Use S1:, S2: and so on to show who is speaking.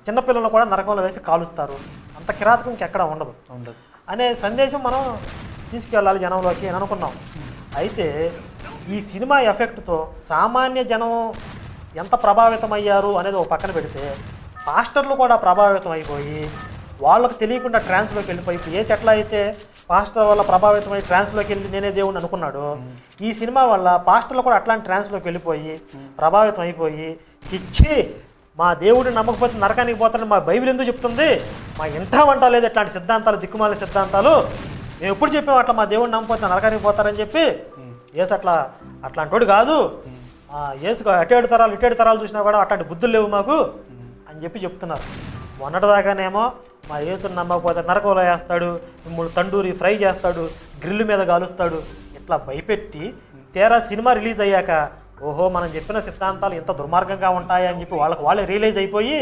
S1: చిన్నపిల్లలను కూడా నరకంలో వేసి కాలుస్తారు, అంత కిరాతకం ఇంకెక్కడ ఉండదు అనే సందేశం మనం తీసుకెళ్ళాలి జనంలోకి అని అనుకున్నాం. అయితే ఈ సినిమా ఎఫెక్ట్తో సామాన్య జనం ఎంత ప్రభావితం అయ్యారు అనేది ఒక పక్కన పెడితే, పాస్టర్లు కూడా ప్రభావితం అయిపోయి వాళ్ళకు తెలియకుండా ట్రాన్స్లోకి వెళ్ళిపోయి, ఏసు ఎట్లా అయితే పాస్టర్ వల్ల ప్రభావితమై ట్రాన్స్లోకి వెళ్ళి నేనే దేవుడిని అనుకున్నాడు, ఈ సినిమా వల్ల పాస్టర్లు కూడా అట్లాంటి ట్రాన్స్లోకి వెళ్ళిపోయి ప్రభావితం అయిపోయి, చిచ్చి మా దేవుడిని నమ్మకపోతే నరకానికి పోతాడని మా బైబిల్ ఎందుకు చెప్తుంది, మా ఇంటా వంట లేదు ఇట్లాంటి సిద్ధాంతాలు, దిక్కుమాల సిద్ధాంతాలు, మేము ఎప్పుడు చెప్పాము అట్లా మా దేవుడిని నమ్మకపోతే నరకానికి పోతారని చెప్పి, ఏసు అట్లాంటి వాడు కాదు, ఏసుకు అటేడు తరాలు చూసినా కూడా అట్లాంటి బుద్ధులు లేవు మాకు అని చెప్పి చెప్తున్నారు. మొన్నటిదాకానేమో మా యేసుని నమ్మకపోతే నరకంలో వేస్తాడు, మిమ్మల్ని తండూరి ఫ్రై చేస్తాడు, గ్రిల్ మీద కాలుస్తాడు, ఇట్లా భయపెట్టి తీరా సినిమా రిలీజ్ అయ్యాక ఓహో మనం చెప్పిన సిద్ధాంతాలు ఇంత దుర్మార్గంగా ఉంటాయి అని చెప్పి వాళ్ళే రియలైజ్ అయిపోయి